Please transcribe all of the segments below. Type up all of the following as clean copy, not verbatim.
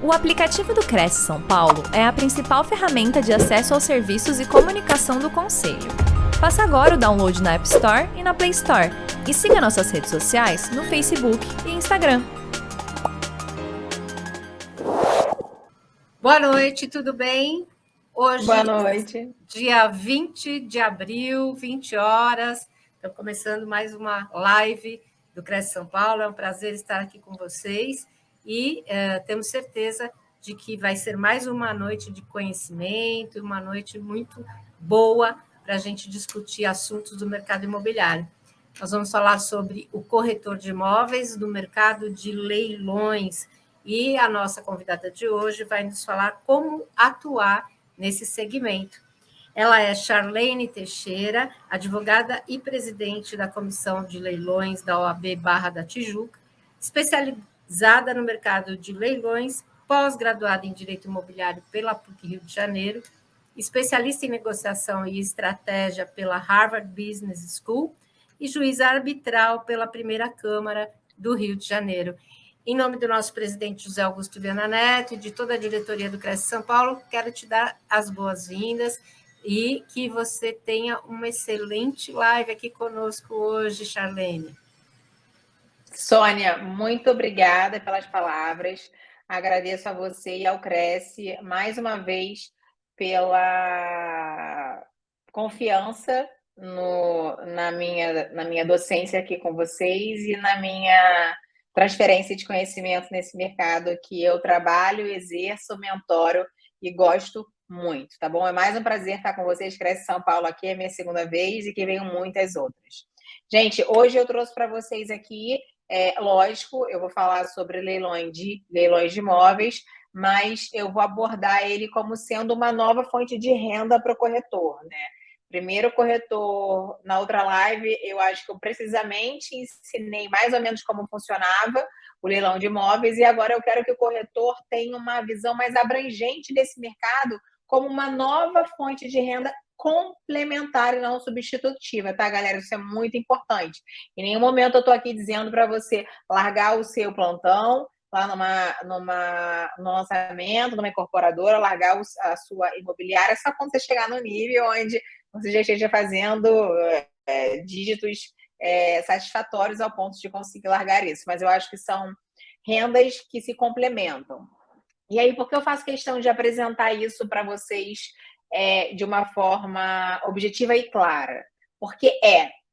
O aplicativo do Cresce São Paulo é a principal ferramenta de acesso aos serviços e comunicação do Conselho. Faça agora o download na App Store e na Play Store. E siga nossas redes sociais no Facebook e Instagram. Boa noite, tudo bem? Hoje, boa noite. Dia 20 de abril, 20 horas. Estamos começando mais uma live do Cresce São Paulo. É um prazer estar aqui com vocês. E temos certeza de que vai ser mais uma noite de conhecimento, uma noite muito boa para a gente discutir assuntos do mercado imobiliário. Nós vamos falar sobre o corretor de imóveis, do mercado de leilões, e a nossa convidada de hoje vai nos falar como atuar nesse segmento. Ela é Charlene Teixeira, advogada e presidente da Comissão de Leilões da OAB Barra da Tijuca, especializada no mercado de leilões, pós-graduada em Direito Imobiliário pela PUC Rio de Janeiro, especialista em negociação e estratégia pela Harvard Business School e juíza arbitral pela Primeira Câmara do Rio de Janeiro. Em nome do nosso presidente José Augusto Viana Neto e de toda a diretoria do Cresce São Paulo, quero te dar as boas-vindas e que você tenha uma excelente live aqui conosco hoje, Charlene. Sônia, muito obrigada pelas palavras. Agradeço a você e ao Cresce mais uma vez pela confiança na minha docência aqui com vocês e na minha transferência de conhecimento nesse mercado que eu trabalho, exerço, mentoro e gosto muito, tá bom? É mais um prazer estar com vocês. Cresce São Paulo aqui é minha segunda vez e que venham muitas outras. Gente, hoje eu trouxe para vocês aqui, lógico, eu vou falar sobre leilões de imóveis, mas eu vou abordar ele como sendo uma nova fonte de renda para o corretor, né? Primeiro corretor, na outra live, eu acho que eu precisamente ensinei mais ou menos como funcionava o leilão de imóveis e agora eu quero que o corretor tenha uma visão mais abrangente desse mercado como uma nova fonte de renda complementar e não substitutiva, tá, galera? Isso é muito importante. Em nenhum momento eu tô aqui dizendo para você largar o seu plantão lá no lançamento, numa incorporadora, largar a sua imobiliária só quando você chegar no nível onde você já esteja fazendo dígitos satisfatórios ao ponto de conseguir largar isso. Mas eu acho que são rendas que se complementam. E aí, por que eu faço questão de apresentar isso para vocês de uma forma objetiva e clara? Porque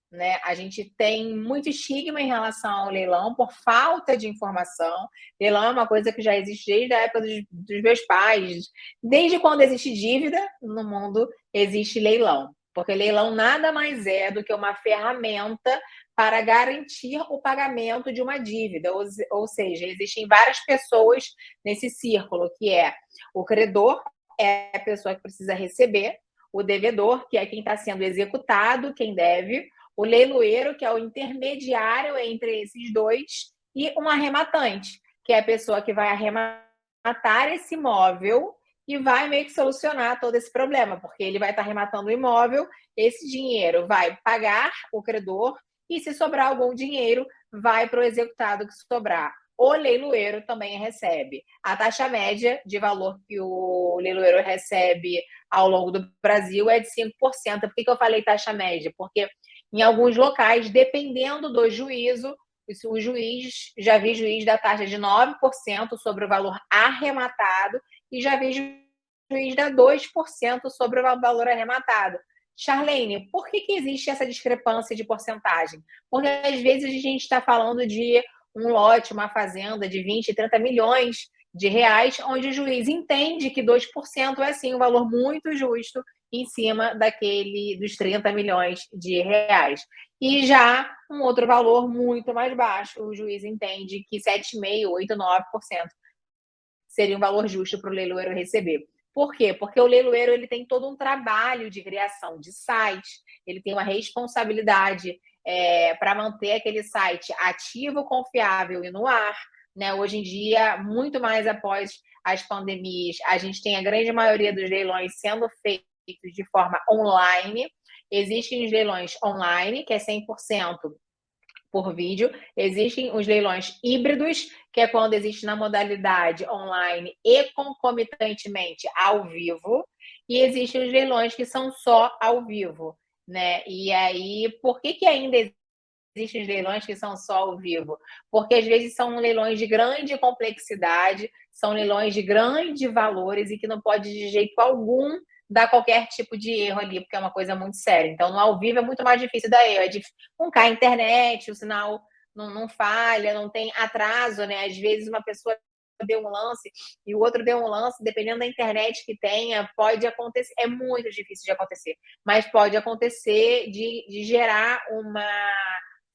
né? A gente tem muito estigma em relação ao leilão por falta de informação. Leilão é uma coisa que já existe desde a época dos meus pais. Desde quando existe dívida no mundo, existe leilão. Porque leilão nada mais é do que uma ferramenta para garantir o pagamento de uma dívida. Ou seja, existem várias pessoas nesse círculo, que é o credor, é a pessoa que precisa receber, o devedor, que é quem está sendo executado, quem deve, o leiloeiro, que é o intermediário entre esses dois, e um arrematante, que é a pessoa que vai arrematar esse imóvel e vai meio que solucionar todo esse problema, porque ele vai estar arrematando o imóvel, esse dinheiro vai pagar o credor e se sobrar algum dinheiro, vai para o executado que sobrar. O leiloeiro também recebe. A taxa média de valor que o leiloeiro recebe ao longo do Brasil é de 5%. Por que eu falei taxa média? Porque em alguns locais, dependendo do juízo, o juiz, já vi juiz da taxa de 9% sobre o valor arrematado e já vi juiz da 2% sobre o valor arrematado. Charlene, por que existe essa discrepância de porcentagem? Porque às vezes a gente está falando de um lote, uma fazenda de 20, 30 milhões de reais, onde o juiz entende que 2% é sim um valor muito justo em cima dos 30 milhões de reais. E já um outro valor muito mais baixo, o juiz entende que 7,5%, 8%, 9% seria um valor justo para o leiloeiro receber. Por quê? Porque o leiloeiro ele tem todo um trabalho de criação de site, ele tem uma responsabilidade para manter aquele site ativo, confiável e no ar. Né? Hoje em dia, muito mais após as pandemias, a gente tem a grande maioria dos leilões sendo feitos de forma online. Existem os leilões online, que é 100% por vídeo. Existem os leilões híbridos, que é quando existe na modalidade online e concomitantemente ao vivo, e existem os leilões que são só ao vivo, né? E aí, por que ainda existem os leilões que são só ao vivo? Porque às vezes são leilões de grande complexidade, são leilões de grandes valores e que não pode de jeito algum dar qualquer tipo de erro ali, porque é uma coisa muito séria. Então, no ao vivo é muito mais difícil dar erro. Não cai a internet, o sinal não falha, não tem atraso, né? Às vezes uma pessoa deu um lance e o outro deu um lance, dependendo da internet que tenha, pode acontecer. É muito difícil de acontecer, mas pode acontecer de gerar uma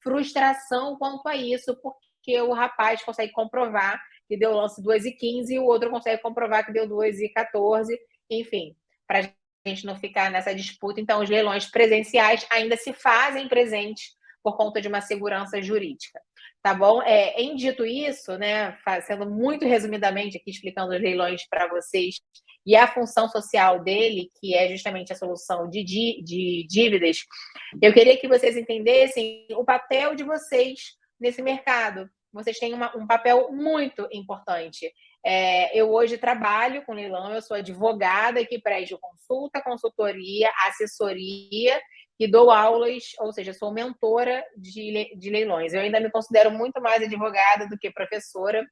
frustração quanto a isso, porque o rapaz consegue comprovar que deu lance 2h15 e o outro consegue comprovar que deu 2h14, enfim, para a gente não ficar nessa disputa. Então, os leilões presenciais ainda se fazem presentes por conta de uma segurança jurídica, tá bom? Em dito isso, né, sendo muito resumidamente aqui explicando os leilões para vocês e a função social dele, que é justamente a solução de dívidas, eu queria que vocês entendessem o papel de vocês nesse mercado. Vocês têm um papel muito importante. Eu hoje trabalho com leilão, eu sou advogada que presto consulta, consultoria, assessoria e dou aulas, ou seja, sou mentora de leilões. Eu ainda me considero muito mais advogada do que professora,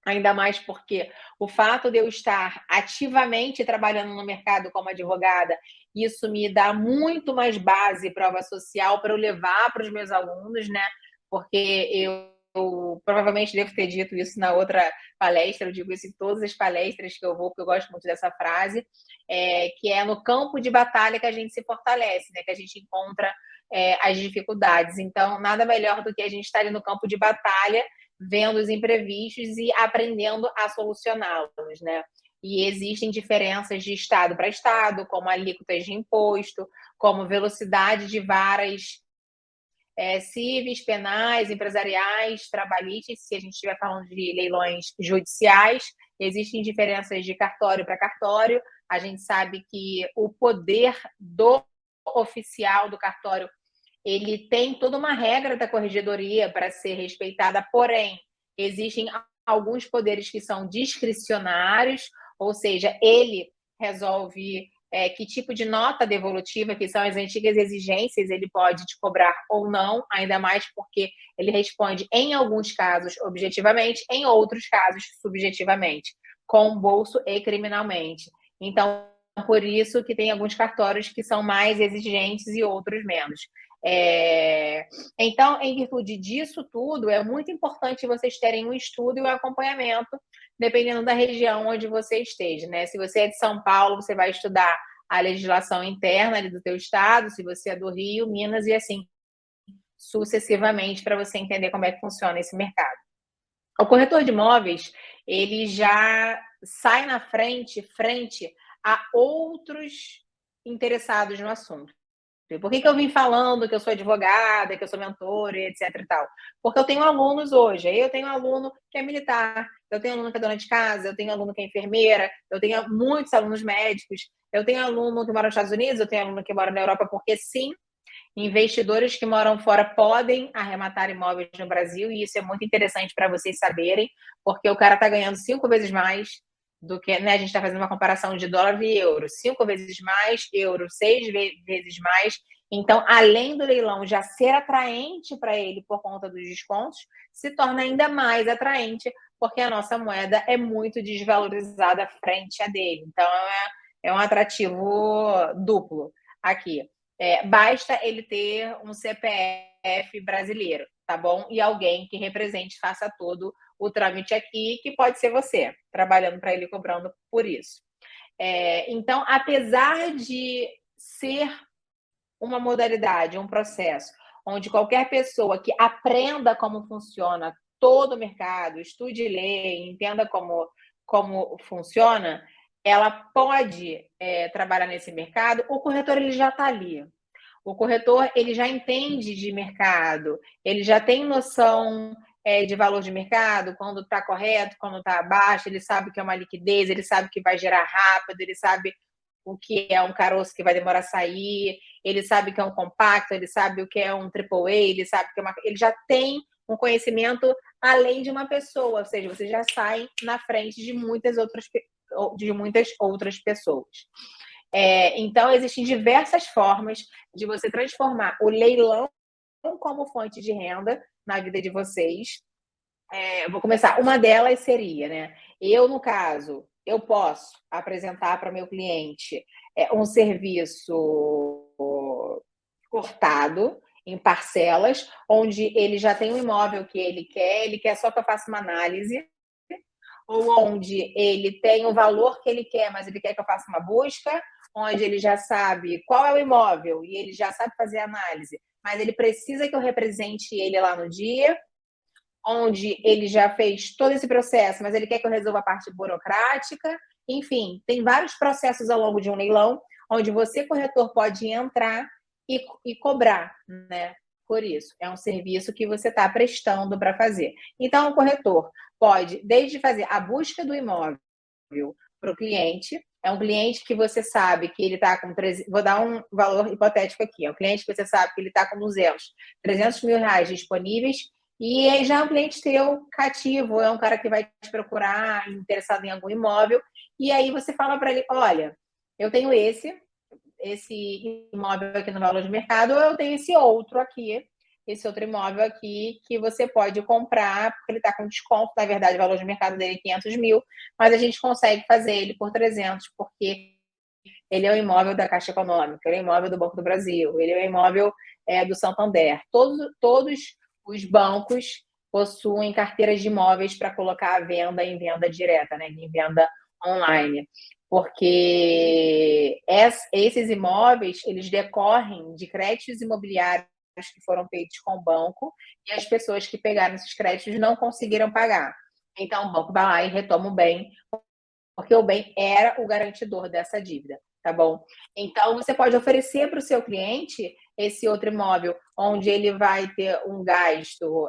ainda mais porque o fato de eu estar ativamente trabalhando no mercado como advogada, isso me dá muito mais base e prova social para eu levar para os meus alunos, né? Porque eu provavelmente devo ter dito isso na outra palestra, eu digo isso em todas as palestras que eu vou, porque eu gosto muito dessa frase, que é no campo de batalha que a gente se fortalece, né? Que a gente encontra as dificuldades. Então, nada melhor do que a gente estar ali no campo de batalha, vendo os imprevistos e aprendendo a solucioná-los, né? E existem diferenças de estado para estado, como alíquotas de imposto, como velocidade de varas cíveis, penais, empresariais, trabalhistas, se a gente estiver falando de leilões judiciais, existem diferenças de cartório para cartório. A gente sabe que o poder do oficial do cartório, ele tem toda uma regra da corregedoria para ser respeitada, porém, existem alguns poderes que são discricionários, ou seja, ele resolve que tipo de nota devolutiva, que são as antigas exigências, ele pode te cobrar ou não, ainda mais porque ele responde, em alguns casos, objetivamente, em outros casos, subjetivamente, com o bolso e criminalmente. Então, por isso que tem alguns cartórios que são mais exigentes e outros menos. Então, em virtude disso tudo, é muito importante vocês terem um estudo e um acompanhamento, dependendo da região onde você esteja, né? Se você é de São Paulo, você vai estudar a legislação interna ali do teu estado, se você é do Rio, Minas e assim sucessivamente, para você entender como é que funciona esse mercado. O corretor de imóveis, ele já sai na frente a outros interessados no assunto. Por que eu vim falando que eu sou advogada, que eu sou mentora, etc e tal? Porque eu tenho alunos hoje. Eu tenho aluno que é militar, eu tenho aluno que é dona de casa, eu tenho aluno que é enfermeira, eu tenho muitos alunos médicos, eu tenho aluno que mora nos Estados Unidos, eu tenho aluno que mora na Europa, porque sim, investidores que moram fora podem arrematar imóveis no Brasil, e isso é muito interessante para vocês saberem, porque o cara está ganhando 5 vezes mais do que, né? A gente está fazendo uma comparação de dólar e euro, 5 vezes mais, euro 6 vezes mais. Então, além do leilão já ser atraente para ele por conta dos descontos, se torna ainda mais atraente, porque a nossa moeda é muito desvalorizada frente à dele. Então, é um atrativo duplo aqui. Basta ele ter um CPF brasileiro, tá bom? E alguém que represente, faça todo o trâmite aqui, que pode ser você, trabalhando para ele, cobrando por isso. Então, apesar de ser uma modalidade, um processo, onde qualquer pessoa que aprenda como funciona todo o mercado, estude lei, entenda como funciona, ela pode trabalhar nesse mercado. O corretor, ele já está ali. O corretor, ele já entende de mercado, ele já tem noção de valor de mercado, quando está correto, quando está abaixo, ele sabe que é uma liquidez, ele sabe que vai gerar rápido, ele sabe o que é um caroço que vai demorar a sair, ele sabe o que é um compacto, ele sabe o que é um AAA, ele sabe o que é ele já tem um conhecimento além de uma pessoa, ou seja, você já sai na frente de muitas outras pessoas. Então, existem diversas formas de você transformar o leilão como fonte de renda na vida de vocês. Eu vou começar. Uma delas seria, né? No caso, eu posso apresentar para o meu cliente um serviço cortado em parcelas, onde ele já tem um imóvel que ele quer só que eu faça uma análise, ou onde ele tem o valor que ele quer, mas ele quer que eu faça uma busca, onde ele já sabe qual é o imóvel e ele já sabe fazer análise, mas ele precisa que eu represente ele lá no dia, onde ele já fez todo esse processo, mas ele quer que eu resolva a parte burocrática. Enfim, tem vários processos ao longo de um leilão, onde você, corretor, pode entrar e cobrar, né? Por isso, é um serviço que você está prestando para fazer. Então, o corretor pode, desde fazer a busca do imóvel para o cliente, é um cliente que você sabe que ele está com... Vou dar um valor hipotético aqui. É um cliente que você sabe que ele está com 300 mil reais disponíveis e já é um cliente teu cativo, é um cara que vai te procurar interessado em algum imóvel. E aí você fala para ele, olha, eu tenho esse imóvel aqui no valor de mercado, ou eu tenho esse outro imóvel aqui que você pode comprar, porque ele está com desconto, na verdade o valor de mercado dele é 500 mil, mas a gente consegue fazer ele por 300, porque ele é o imóvel da Caixa Econômica, ele é o imóvel do Banco do Brasil, ele é o imóvel do Santander. Todos os bancos possuem carteiras de imóveis para colocar à venda em venda direta, né, em venda online, porque esses imóveis, eles decorrem de créditos imobiliários que foram feitos com o banco e as pessoas que pegaram esses créditos não conseguiram pagar. Então, o banco vai lá e retoma o bem, porque o bem era o garantidor dessa dívida, tá bom? Então, você pode oferecer para o seu cliente esse outro imóvel, onde ele vai ter um gasto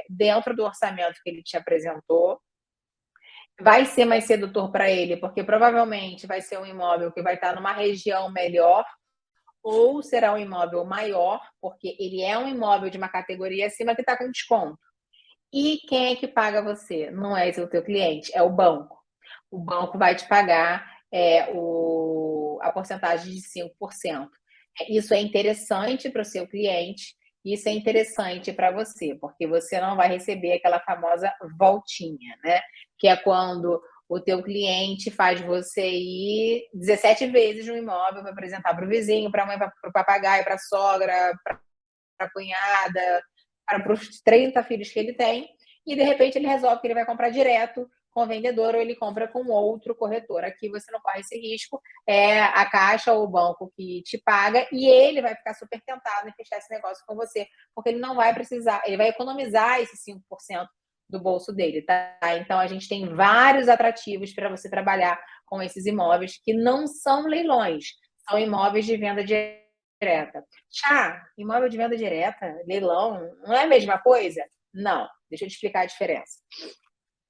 dentro do orçamento que ele te apresentou. Vai ser mais sedutor para ele, porque provavelmente vai ser um imóvel que vai estar numa região melhor, ou será um imóvel maior, porque ele é um imóvel de uma categoria acima que está com desconto. E quem é que paga você? Não é o teu cliente, é o banco. O banco vai te pagar a porcentagem de 5%. Isso é interessante para o seu cliente, isso é interessante para você, porque você não vai receber aquela famosa voltinha, né? Que é quando o teu cliente faz você ir 17 vezes no imóvel para apresentar para o vizinho, para a mãe, para o papagaio, para a sogra, para a cunhada, para os 30 filhos que ele tem, e de repente ele resolve que ele vai comprar direto com o vendedor ou ele compra com outro corretor. Aqui você não corre esse risco, é a Caixa ou o banco que te paga e ele vai ficar super tentado em fechar esse negócio com você, porque ele não vai precisar, ele vai economizar esses 5% do bolso dele, tá? Então, a gente tem vários atrativos para você trabalhar com esses imóveis que não são leilões, são imóveis de venda direta. Imóvel de venda direta, leilão, não é a mesma coisa? Não, deixa eu te explicar a diferença.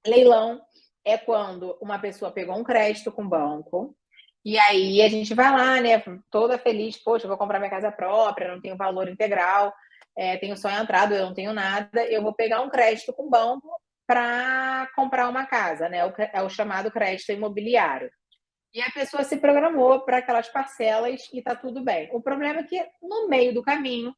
Leilão é quando uma pessoa pegou um crédito com o banco e aí a gente vai lá, né, toda feliz, poxa, eu vou comprar minha casa própria, não tenho valor integral, tenho só entrada, eu não tenho nada, eu vou pegar um crédito com o banco para comprar uma casa, né? É o chamado crédito imobiliário. E a pessoa se programou para aquelas parcelas e está tudo bem. O problema é que no meio do caminho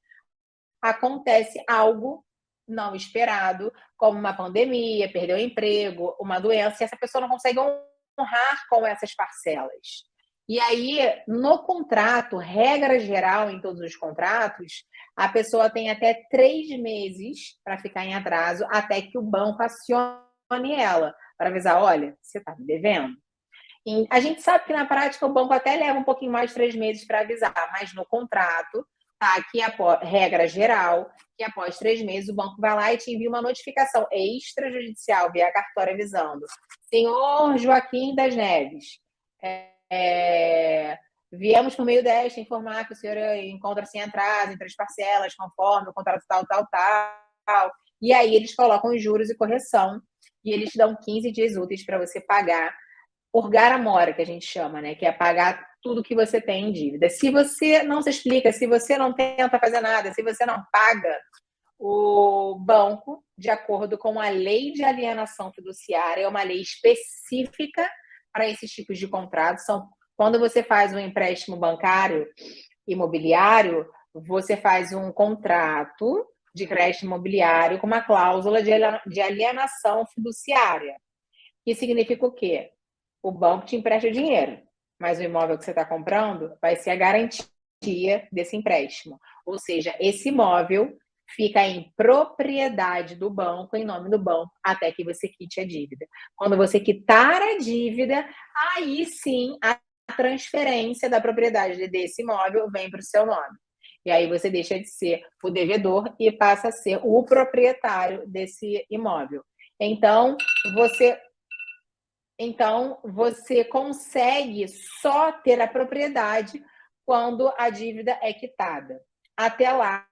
acontece algo não esperado, como uma pandemia, perdeu o emprego, uma doença, e essa pessoa não consegue honrar com essas parcelas. E aí, no contrato, regra geral em todos os contratos, a pessoa tem até 3 meses para ficar em atraso até que o banco acione ela, para avisar, olha, você está me devendo. E a gente sabe que na prática o banco até leva um pouquinho mais de 3 meses para avisar, mas no contrato, tá, que regra geral, que após 3 meses o banco vai lá e te envia uma notificação extrajudicial via cartório avisando: senhor Joaquim das Neves, viemos por meio desta informar que o senhor encontra-se em atraso em 3 parcelas, conforme o contrato tal. E aí eles colocam os juros e correção e eles te dão 15 dias úteis para você pagar urgar a mora, que a gente chama, né? Que é pagar tudo que você tem em dívida. Se você não se explica, se você não tenta fazer nada, se você não paga, o banco, de acordo com a lei de alienação fiduciária, é uma lei específica para esses tipos de contratos. Quando você faz um empréstimo bancário imobiliário, você faz um contrato de crédito imobiliário com uma cláusula de alienação fiduciária. Que significa o quê? O banco te empresta o dinheiro, mas o imóvel que você está comprando vai ser a garantia desse empréstimo. Ou seja, esse imóvel fica em propriedade do banco, em nome do banco, até que você quite a dívida. Quando você quitar a dívida, aí sim a transferência da propriedade desse imóvel vem para o seu nome. E aí você deixa de ser o devedor e passa a ser o proprietário desse imóvel. Então, você consegue só ter a propriedade quando a dívida é quitada. Até lá,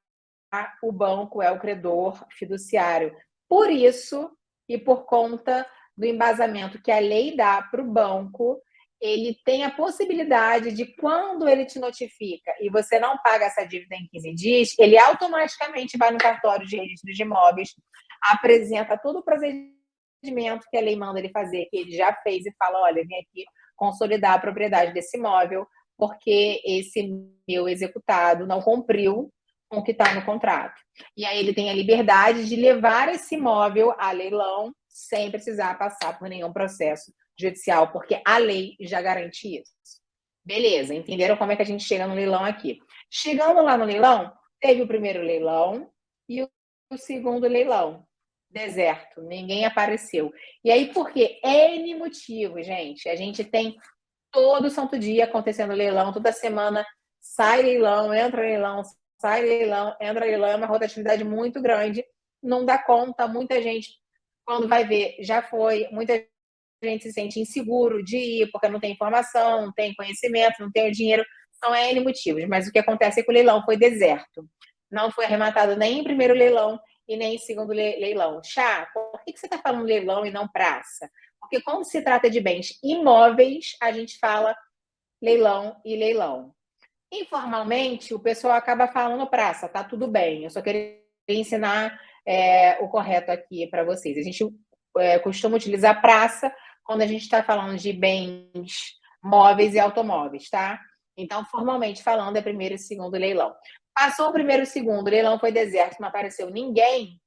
o banco é o credor fiduciário. Por isso, e por conta do embasamento que a lei dá para o banco, ele tem a possibilidade de, quando ele te notifica e você não paga essa dívida em 15 dias, ele automaticamente vai no cartório de registro de imóveis, apresenta todo o procedimento que a lei manda ele fazer, que ele já fez, e fala: olha, vem aqui consolidar a propriedade desse imóvel, porque esse meu executado não cumpriu com o que está no contrato. E aí ele tem a liberdade de levar esse imóvel a leilão sem precisar passar por nenhum processo judicial, porque a lei já garante isso. Beleza, entenderam como é que a gente chega no leilão aqui? Chegando lá no leilão, teve o primeiro leilão e o segundo leilão. Deserto, ninguém apareceu. E aí, por quê? N motivos, gente. A gente tem todo santo dia acontecendo leilão, toda semana sai leilão, entra leilão, sai leilão, entra leilão, é uma rotatividade muito grande, não dá conta, muita gente, quando vai ver, já foi, muita gente se sente inseguro de ir, porque não tem informação, não tem conhecimento, não tem o dinheiro, são N motivos, mas o que acontece é que o leilão foi deserto, não foi arrematado nem em primeiro leilão e nem em segundo leilão. Chá, por que você está falando leilão e não praça? Porque quando se trata de bens imóveis, a gente fala leilão e leilão. Informalmente, o pessoal acaba falando praça, tá tudo bem. Eu só queria ensinar o correto aqui para vocês. A gente costuma utilizar praça quando a gente está falando de bens móveis e automóveis, tá? Então, formalmente falando, é primeiro e segundo leilão. Passou o primeiro e o segundo, o leilão foi deserto, não apareceu ninguém.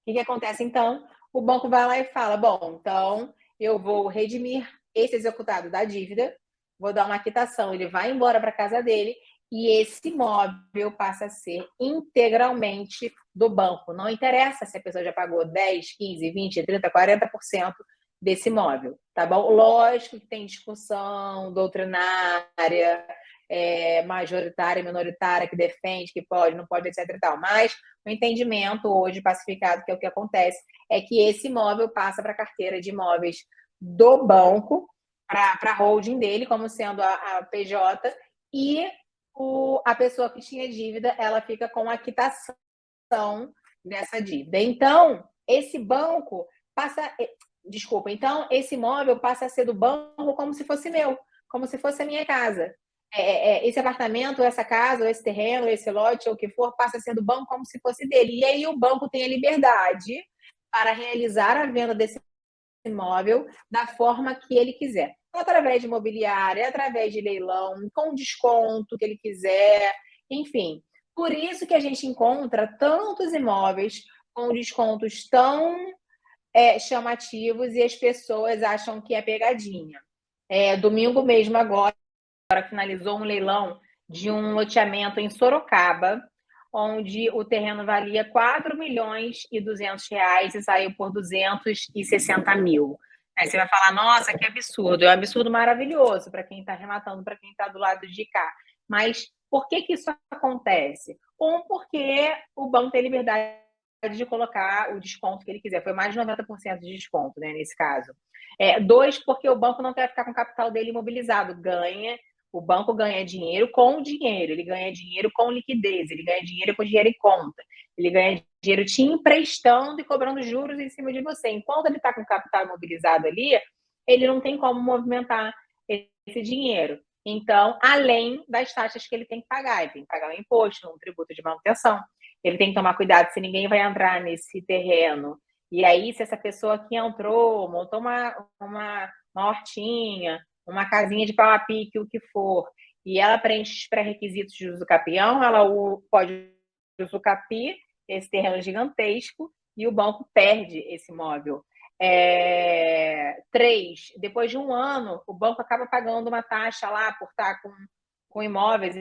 O que acontece, então? O banco vai lá e fala: bom, então eu vou redimir esse executado da dívida, vou dar uma quitação, ele vai embora para casa dele e esse imóvel passa a ser integralmente do banco. Não interessa se a pessoa já pagou 10, 15, 20, 30, 40% desse imóvel, tá bom? Lógico que tem discussão doutrinária, majoritária, minoritária, que defende que pode, não pode, etc e tal, mas o entendimento hoje pacificado, que é o que acontece, é que esse imóvel passa para a carteira de imóveis do banco, para a holding dele, como sendo a PJ, e a pessoa que tinha dívida, ela fica com a quitação dessa dívida. Então, esse banco então, esse imóvel passa a ser do banco como se fosse meu, como se fosse a minha casa. Esse apartamento, essa casa, ou esse terreno, esse lote, ou o que for, passa a ser do banco como se fosse dele. E aí o banco tem a liberdade para realizar a venda desse imóvel da forma que ele quiser. Através de imobiliária, através de leilão, com desconto que ele quiser, enfim. Por isso que a gente encontra tantos imóveis com descontos tão chamativos e as pessoas acham que é pegadinha. Domingo mesmo agora finalizou um leilão de um loteamento em Sorocaba, onde o terreno valia 4 milhões e 200 reais e saiu por 260 mil. Aí você vai falar: nossa, que absurdo. É um absurdo maravilhoso para quem está arrematando, para quem está do lado de cá. Mas por que isso acontece? Porque o banco tem liberdade de colocar o desconto que ele quiser. Foi mais de 90% de desconto, né, nesse caso. 2, porque o banco não quer ficar com o capital dele imobilizado. O banco ganha dinheiro com o dinheiro, ele ganha dinheiro com liquidez, ele ganha dinheiro com dinheiro em conta, ele ganha dinheiro te emprestando e cobrando juros em cima de você. Enquanto ele está com o capital imobilizado ali, ele não tem como movimentar esse dinheiro. Então, além das taxas que ele tem que pagar, ele tem que pagar um imposto, um tributo de manutenção, ele tem que tomar cuidado se ninguém vai entrar nesse terreno. E aí, se essa pessoa que entrou, montou uma hortinha, uma casinha de pau-a-pique, o que for, e ela preenche os pré-requisitos de usucapião, ela pode usucapi esse terreno gigantesco e o banco perde esse imóvel. 3, depois de 1 ano, o banco acaba pagando uma taxa lá por estar com imóveis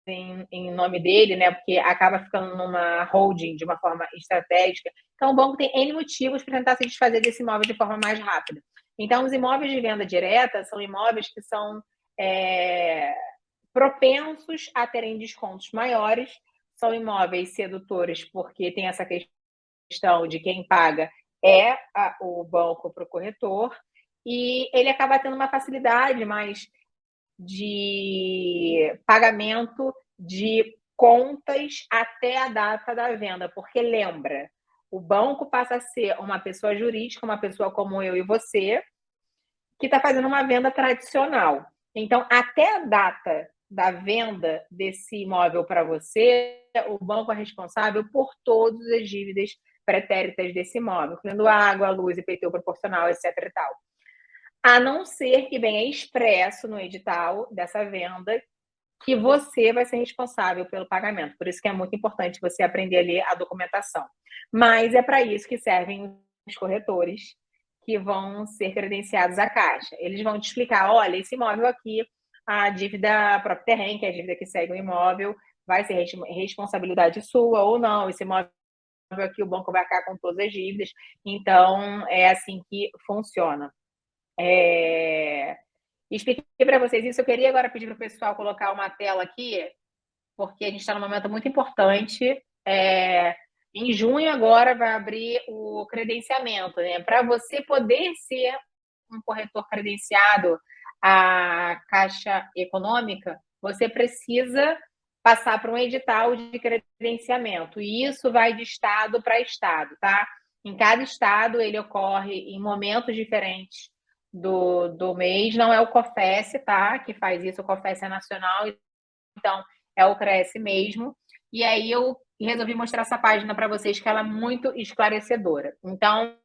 em nome dele, né? Porque acaba ficando numa holding de uma forma estratégica. Então, o banco tem N motivos para tentar se desfazer desse imóvel de forma mais rápida. Então, os imóveis de venda direta são imóveis que são propensos a terem descontos maiores, são imóveis sedutores, porque tem essa questão de quem paga o banco para o corretor, e ele acaba tendo uma facilidade mais de pagamento de contas até a data da venda, porque lembra, o banco passa a ser uma pessoa jurídica, uma pessoa como eu e você, que está fazendo uma venda tradicional. Então, até a data da venda desse imóvel para você, o banco é responsável por todas as dívidas pretéritas desse imóvel, incluindo água, luz, IPTU proporcional, etc. e tal. A não ser que venha expresso no edital dessa venda que você vai ser responsável pelo pagamento. Por isso que é muito importante você aprender a ler a documentação. Mas é para isso que servem os corretores que vão ser credenciados à Caixa. Eles vão te explicar, olha, esse imóvel aqui, a dívida própria terreno, que é a dívida que segue o imóvel, vai ser responsabilidade sua ou não. Esse imóvel aqui, o banco vai arcar com todas as dívidas. Então, é assim que funciona. Expliquei para vocês isso. Eu queria agora pedir para o pessoal colocar uma tela aqui, porque a gente está num momento muito importante. Em junho agora vai abrir o credenciamento, né? Para você poder ser um corretor credenciado à Caixa Econômica, você precisa passar por um edital de credenciamento. E isso vai de estado para estado, tá? Em cada estado ele ocorre em momentos diferentes do mês. Não é o COFES, tá? Que faz isso, o COFES é nacional, então é o Cresce mesmo. E aí eu resolvi mostrar essa página para vocês, que ela é muito esclarecedora. Então,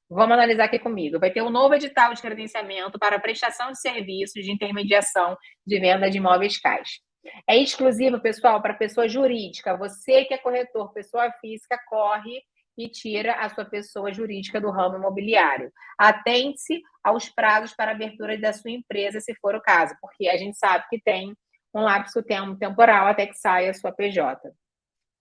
vamos analisar aqui comigo. Vai ter um novo edital de credenciamento para prestação de serviços de intermediação de venda de imóveis Caixa. É exclusivo, pessoal, para pessoa jurídica. Você que é corretor, pessoa física, corre e tira a sua pessoa jurídica do ramo imobiliário. Atente-se aos prazos para abertura da sua empresa, se for o caso, porque a gente sabe que tem um lapso temporal até que saia a sua PJ.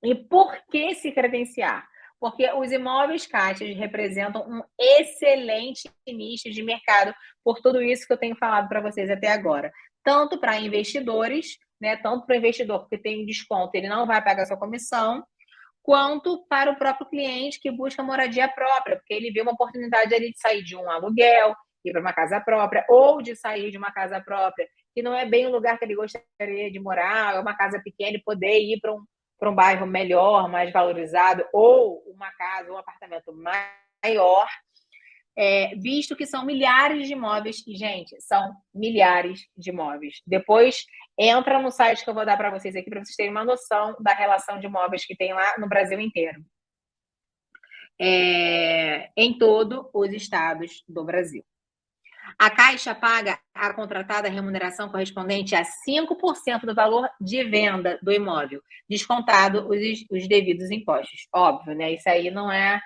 E por que se credenciar? Porque os imóveis caixas representam um excelente nicho de mercado, por tudo isso que eu tenho falado para vocês até agora. Tanto para investidores, né? Tanto para o investidor, porque tem um desconto, ele não vai pagar sua comissão, quanto para o próprio cliente que busca moradia própria, porque ele vê uma oportunidade ali de sair de um aluguel, ir para uma casa própria, ou de sair de uma casa própria, que não é bem o lugar que ele gostaria de morar, é uma casa pequena, e poder ir para um bairro melhor, mais valorizado, ou uma casa, um apartamento maior, visto que são milhares de imóveis, e, gente, são milhares de imóveis. Depois, entra no site que eu vou dar para vocês aqui, para vocês terem uma noção da relação de imóveis que tem lá no Brasil inteiro. Em todos os estados do Brasil. A Caixa paga a contratada a remuneração correspondente a 5% do valor de venda do imóvel, descontado os devidos impostos. Óbvio, né? Isso aí não é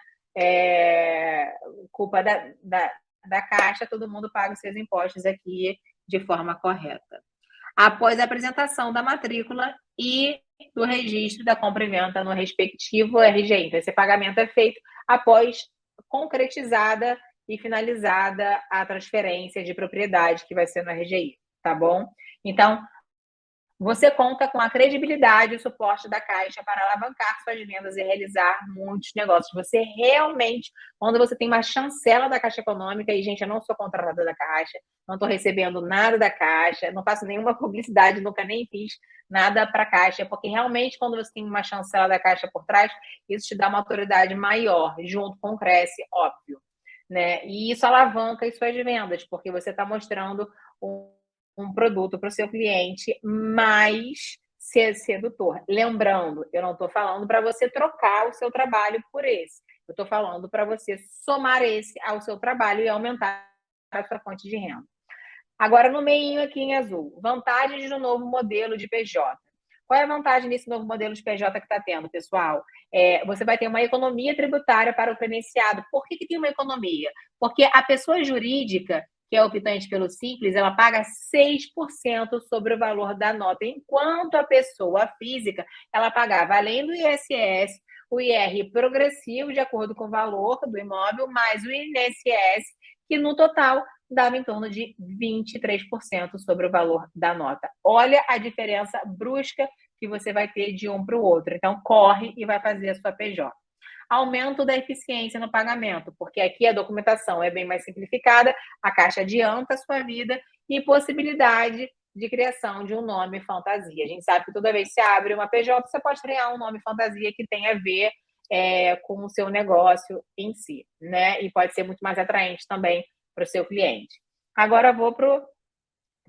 culpa da Caixa, todo mundo paga os seus impostos aqui de forma correta. Após a apresentação da matrícula e do registro da compra e venda no respectivo RGI. Então, esse pagamento é feito após concretizada e finalizada a transferência de propriedade que vai ser no RGI, tá bom? Então, você conta com a credibilidade e o suporte da Caixa para alavancar suas vendas e realizar muitos negócios. Você realmente, quando você tem uma chancela da Caixa Econômica, e, gente, eu não sou contratada da Caixa, não estou recebendo nada da Caixa, não faço nenhuma publicidade, nunca nem fiz nada para a Caixa, porque realmente, quando você tem uma chancela da Caixa por trás, isso te dá uma autoridade maior, junto com o Cresce, óbvio. né? E isso alavanca as suas vendas, porque você está mostrando um produto para o seu cliente mais sedutor. Lembrando, eu não estou falando para você trocar o seu trabalho por esse. Eu estou falando para você somar esse ao seu trabalho e aumentar a sua fonte de renda. Agora, no meio aqui em azul, vantagens do novo modelo de PJ. Qual é a vantagem desse novo modelo de PJ que está tendo, pessoal? Você vai ter uma economia tributária para o credenciado. Por que tem uma economia? Porque a pessoa jurídica, que é optante pelo Simples, ela paga 6% sobre o valor da nota, enquanto a pessoa física, ela pagava, além do ISS, o IR progressivo, de acordo com o valor do imóvel, mais o INSS, que no total dava em torno de 23% sobre o valor da nota. Olha a diferença brusca que você vai ter de um para o outro. Então, corre e vai fazer a sua PJ. Aumento da eficiência no pagamento, porque aqui a documentação é bem mais simplificada, a Caixa adianta a sua vida e possibilidade de criação de um nome fantasia. A gente sabe que toda vez que você abre uma PJ, você pode criar um nome fantasia que tenha a ver com o seu negócio em si, né? E pode ser muito mais atraente também para o seu cliente. Agora eu vou para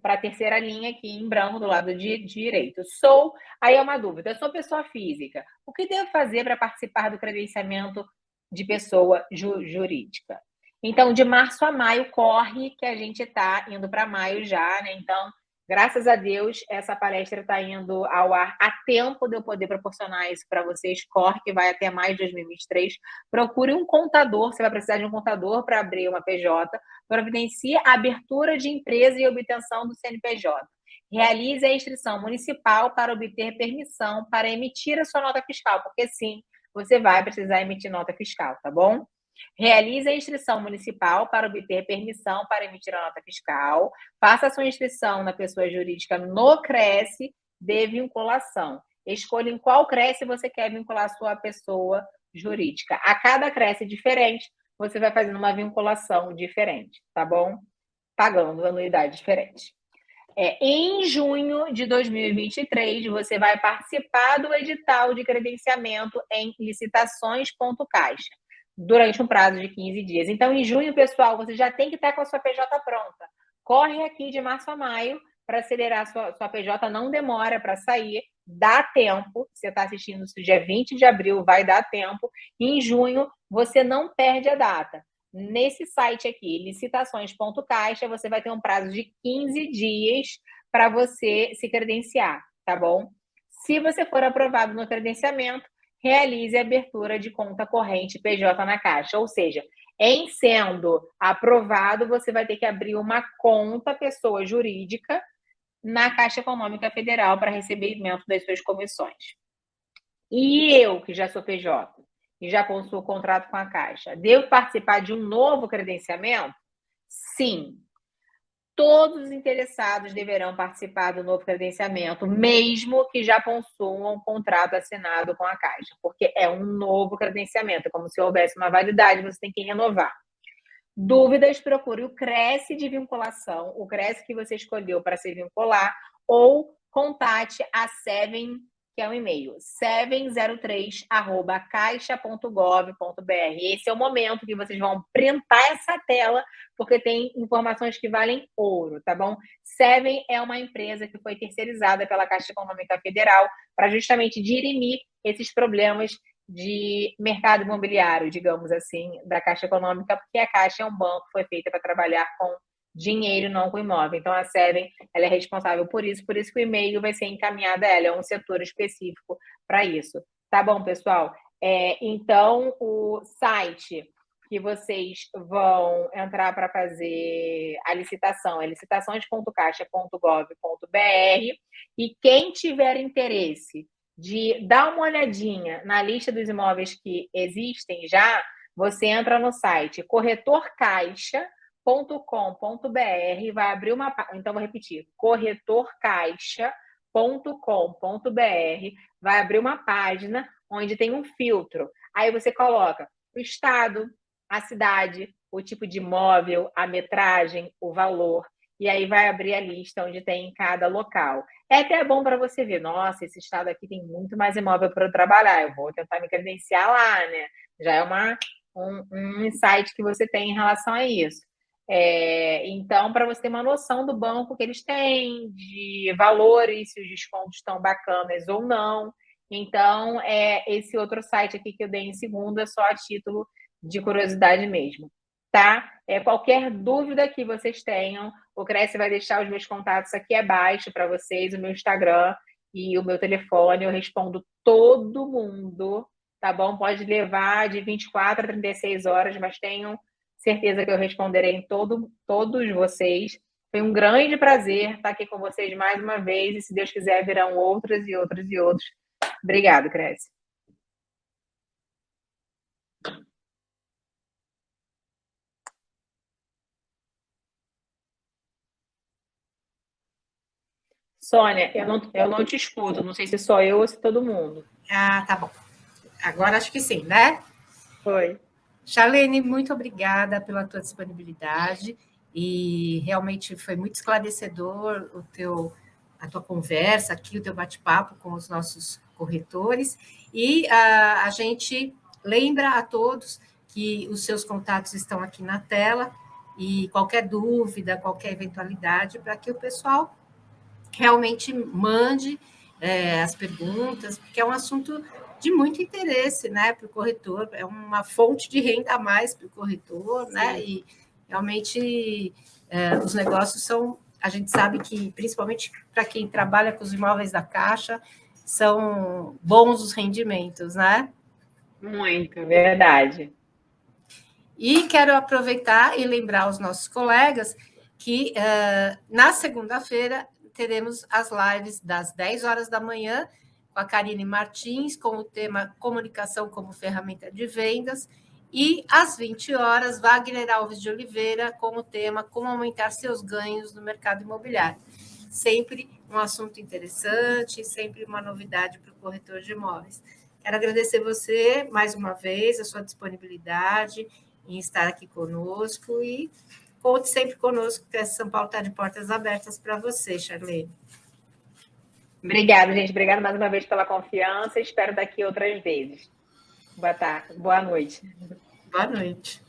a terceira linha aqui em branco do lado de direito. Aí é uma dúvida, sou pessoa física. O que devo fazer para participar do credenciamento de pessoa jurídica? Então, de março a maio, corre que a gente está indo para maio já, né? Então, graças a Deus, essa palestra está indo ao ar a tempo de eu poder proporcionar isso para vocês. Corre, que vai até maio de 2023. Procure um contador, você vai precisar de um contador para abrir uma PJ. Providencie a abertura de empresa e obtenção do CNPJ. Realize a inscrição municipal para obter permissão para emitir a sua nota fiscal, porque sim, você vai precisar emitir nota fiscal, tá bom? Realize a inscrição municipal para obter permissão para emitir a nota fiscal. Faça a sua inscrição na pessoa jurídica no Cresce de vinculação. Escolha em qual Cresce você quer vincular a sua pessoa jurídica. A cada Cresce diferente, você vai fazendo uma vinculação diferente, tá bom? Pagando anuidade diferente. Em junho de 2023, você vai participar do edital de credenciamento em licitações.caixa, durante um prazo de 15 dias. Então, em junho, pessoal, você já tem que estar com a sua PJ pronta. Corre aqui de março a maio para acelerar a sua PJ, não demora para sair, dá tempo. Você está assistindo isso dia 20 de abril, vai dar tempo. Em junho, você não perde a data. Nesse site aqui, licitações.caixa, você vai ter um prazo de 15 dias para você se credenciar, tá bom? Se você for aprovado no credenciamento, realize a abertura de conta corrente PJ na Caixa. Ou seja, em sendo aprovado, você vai ter que abrir uma conta pessoa jurídica na Caixa Econômica Federal para recebimento das suas comissões. E eu, que já sou PJ, e já possuo contrato com a Caixa, devo participar de um novo credenciamento? Sim. Todos os interessados deverão participar do novo credenciamento, mesmo que já possuam um contrato assinado com a Caixa, porque é um novo credenciamento, é como se houvesse uma validade, você tem que renovar. Dúvidas, procure o Cresce de vinculação, o Cresce que você escolheu para se vincular, ou contate a Seven, que é um e-mail, 703@caixa.gov.br. Esse é o momento que vocês vão printar essa tela, porque tem informações que valem ouro, tá bom? Seven é uma empresa que foi terceirizada pela Caixa Econômica Federal para justamente dirimir esses problemas de mercado imobiliário, digamos assim, da Caixa Econômica, porque a Caixa é um banco que foi feita para trabalhar com dinheiro, não com imóvel. Então, a Seven, ela é responsável por isso que o e-mail vai ser encaminhado a ela, é um setor específico para isso. Tá bom, pessoal? Então, o site que vocês vão entrar para fazer a licitação é licitações.caixa.gov.br, e quem tiver interesse de dar uma olhadinha na lista dos imóveis que existem já, você entra no site corretorcaixa.com.br, vai abrir uma... Então, vou repetir, corretorcaixa.com.br, vai abrir uma página onde tem um filtro. Aí você coloca o estado, a cidade, o tipo de imóvel, a metragem, o valor, e aí vai abrir a lista onde tem em cada local. É até bom para você ver, nossa, esse estado aqui tem muito mais imóvel para eu trabalhar, eu vou tentar me credenciar lá, né? Já é um insight que você tem em relação a isso. Então, para você ter uma noção do banco que eles têm, de valores, se os descontos estão bacanas ou não. Então, esse outro site aqui que eu dei em segunda, só a título de curiosidade mesmo, tá? Qualquer dúvida que vocês tenham, o Cresce vai deixar os meus contatos aqui abaixo para vocês, o meu Instagram e o meu telefone. Eu respondo todo mundo, tá bom? Pode levar de 24 a 36 horas, mas tenham certeza que eu responderei em todos vocês. Foi um grande prazer estar aqui com vocês mais uma vez, e se Deus quiser, virão outros e outros e outros. Obrigado, Cresce. Sônia, eu não te escuto, não sei se só eu ou se todo mundo. Ah, tá bom. Agora acho que sim, né? Foi. Charlene, muito obrigada pela tua disponibilidade, e realmente foi muito esclarecedor a tua conversa aqui, o teu bate-papo com os nossos corretores, e a gente lembra a todos que os seus contatos estão aqui na tela, e qualquer dúvida, qualquer eventualidade, para que o pessoal realmente mande as perguntas, porque é um assunto de muito interesse, né, para o corretor, é uma fonte de renda a mais para o corretor, né, e realmente os negócios são, a gente sabe que, principalmente para quem trabalha com os imóveis da Caixa, são bons os rendimentos, né? Muito, verdade. E quero aproveitar e lembrar aos nossos colegas que na segunda-feira teremos as lives das 10 horas da manhã, com a Karine Martins, com o tema Comunicação como Ferramenta de Vendas, e às 20 horas, Wagner Alves de Oliveira, com o tema Como Aumentar Seus Ganhos no Mercado Imobiliário. Sempre um assunto interessante, sempre uma novidade para o corretor de imóveis. Quero agradecer você, mais uma vez, a sua disponibilidade em estar aqui conosco, e conte sempre conosco, que a São Paulo está de portas abertas para você, Charlene. Obrigada, gente. Obrigada mais uma vez pela confiança. Espero daqui outras vezes. Boa tarde. Boa noite. Boa noite.